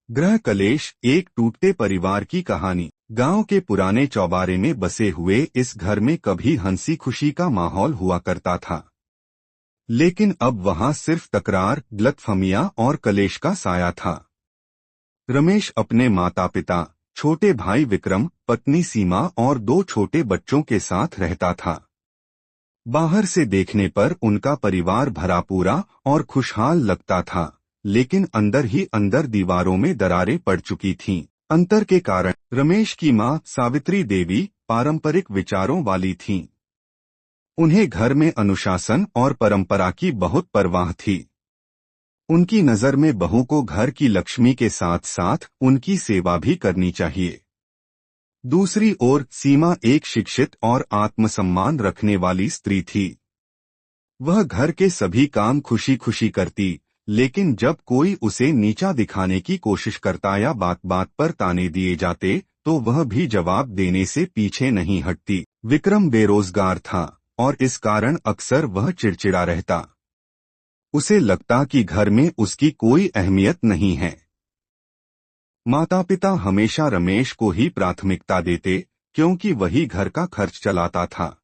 गृह कलेश, एक टूटते परिवार की कहानी। गांव के पुराने चौबारे में बसे हुए इस घर में कभी हंसी खुशी का माहौल हुआ करता था, लेकिन अब वहां सिर्फ तकरार, गलतफहमियां और कलेश का साया था। रमेश अपने माता पिता, छोटे भाई विक्रम, पत्नी सीमा और दो छोटे बच्चों के साथ रहता था। बाहर से देखने पर उनका परिवार भरा पूरा और खुशहाल लगता था, लेकिन अंदर ही अंदर दीवारों में दरारें पड़ चुकी थीं। अंतर के कारण रमेश की मां सावित्री देवी पारंपरिक विचारों वाली थीं। उन्हें घर में अनुशासन और परंपरा की बहुत परवाह थी। उनकी नजर में बहू को घर की लक्ष्मी के साथ साथ उनकी सेवा भी करनी चाहिए। दूसरी ओर सीमा एक शिक्षित और आत्मसम्मान रखने वाली स्त्री थी। वह घर के सभी काम खुशी खुशी करती, लेकिन जब कोई उसे नीचा दिखाने की कोशिश करता या बात बात पर ताने दिए जाते तो वह भी जवाब देने से पीछे नहीं हटती। विक्रम बेरोजगार था और इस कारण अक्सर वह चिड़चिड़ा रहता। उसे लगता कि घर में उसकी कोई अहमियत नहीं है। माता पिता हमेशा रमेश को ही प्राथमिकता देते, क्योंकि वही घर का खर्च चलाता था।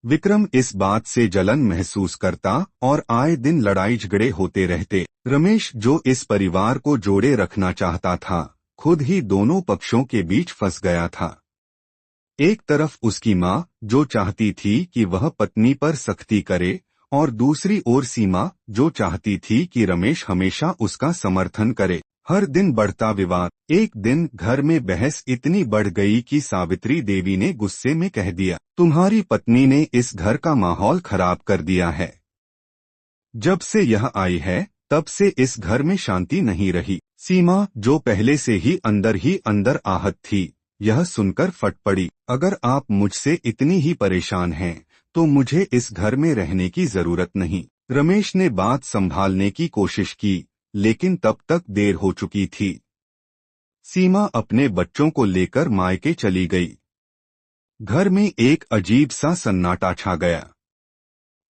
विक्रम इस बात से जलन महसूस करता और आए दिन लड़ाई झगड़े होते रहते। रमेश, जो इस परिवार को जोड़े रखना चाहता था, खुद ही दोनों पक्षों के बीच फंस गया था। एक तरफ उसकी मां, जो चाहती थी कि वह पत्नी पर सख्ती करे, और दूसरी ओर सीमा, जो चाहती थी कि रमेश हमेशा उसका समर्थन करे। हर दिन बढ़ता विवाद। एक दिन घर में बहस इतनी बढ़ गई कि सावित्री देवी ने गुस्से में कह दिया, तुम्हारी पत्नी ने इस घर का माहौल खराब कर दिया है। जब से यह आई है तब से इस घर में शांति नहीं रही। सीमा, जो पहले से ही अंदर आहत थी, यह सुनकर फट पड़ी। अगर आप मुझसे इतनी ही परेशान हैं तो मुझे इस घर में रहने की जरूरत नहीं। रमेश ने बात संभालने की कोशिश की, लेकिन तब तक देर हो चुकी थी। सीमा अपने बच्चों को लेकर मायके चली गई। घर में एक अजीब सा सन्नाटा छा गया।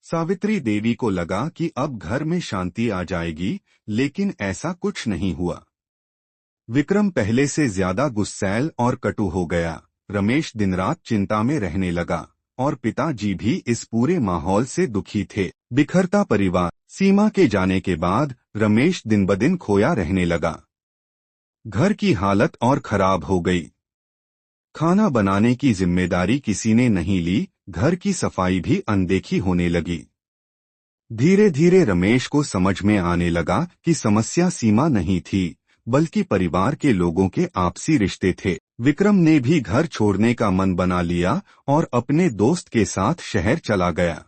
सावित्री देवी को लगा कि अब घर में शांति आ जाएगी, लेकिन ऐसा कुछ नहीं हुआ। विक्रम पहले से ज्यादा गुस्सैल और कटु हो गया। रमेश दिन रात चिंता में रहने लगा और पिताजी भी इस पूरे माहौल से दुखी थे। बिखरता परिवार। सीमा के जाने के बाद रमेश दिन ब दिन खोया रहने लगा। घर की हालत और खराब हो गई। खाना बनाने की जिम्मेदारी किसी ने नहीं ली, घर की सफाई भी अनदेखी होने लगी। धीरे धीरे रमेश को समझ में आने लगा कि समस्या सीमा नहीं थी, बल्कि परिवार के लोगों के आपसी रिश्ते थे। विक्रम ने भी घर छोड़ने का मन बना लिया और अपने दोस्त के साथ शहर चला गया।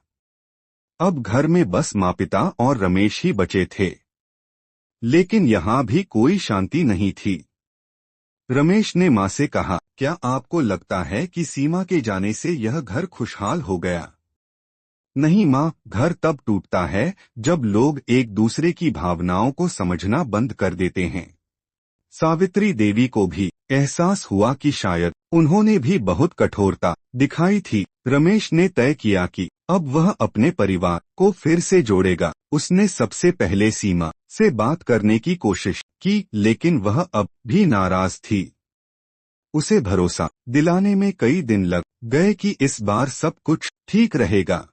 अब घर में बस माँ पिता और रमेश ही बचे थे, लेकिन यहाँ भी कोई शांति नहीं थी। रमेश ने माँ से कहा, क्या आपको लगता है कि सीमा के जाने से यह घर खुशहाल हो गया? नहीं माँ, घर तब टूटता है जब लोग एक दूसरे की भावनाओं को समझना बंद कर देते हैं। सावित्री देवी को भी एहसास हुआ कि शायद उन्होंने भी बहुत कठोरता दिखाई थी। रमेश ने तय किया कि अब वह अपने परिवार को फिर से जोड़ेगा। उसने सबसे पहले सीमा से बात करने की कोशिश की, लेकिन वह अब भी नाराज थी। उसे भरोसा दिलाने में कई दिन लग गए कि इस बार सब कुछ ठीक रहेगा।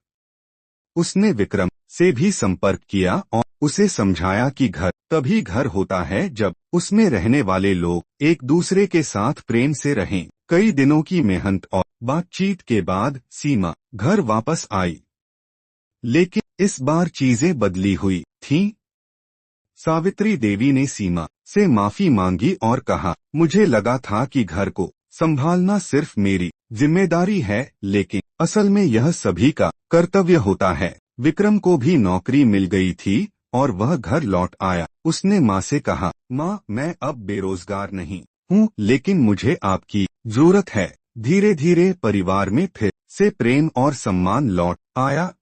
उसने विक्रम से भी संपर्क किया और उसे समझाया कि घर तभी घर होता है जब उसमें रहने वाले लोग एक दूसरे के साथ प्रेम से रहें। कई दिनों की मेहनत और बातचीत के बाद सीमा घर वापस आई, लेकिन इस बार चीजें बदली हुई थीं। सावित्री देवी ने सीमा से माफी मांगी और कहा, मुझे लगा था कि घर को संभालना सिर्फ मेरी जिम्मेदारी है, लेकिन असल में यह सभी का कर्तव्य होता है। विक्रम को भी नौकरी मिल गई थी और वह घर लौट आया। उसने माँ से कहा, माँ, मैं अब बेरोजगार नहीं हूँ, लेकिन मुझे आपकी जरूरत है। धीरे धीरे परिवार में फिर से प्रेम और सम्मान लौट आया।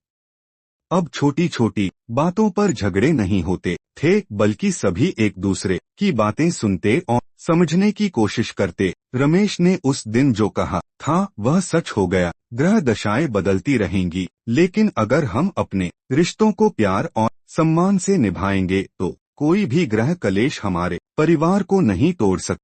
अब छोटी छोटी बातों पर झगड़े नहीं होते थे, बल्कि सभी एक दूसरे की बातें सुनते और समझने की कोशिश करते। रमेश ने उस दिन जो कहा था वह सच हो गया। ग्रह दशाएं बदलती रहेंगी, लेकिन अगर हम अपने रिश्तों को प्यार और सम्मान से निभाएंगे तो कोई भी ग्रह कलेश हमारे परिवार को नहीं तोड़ सकता।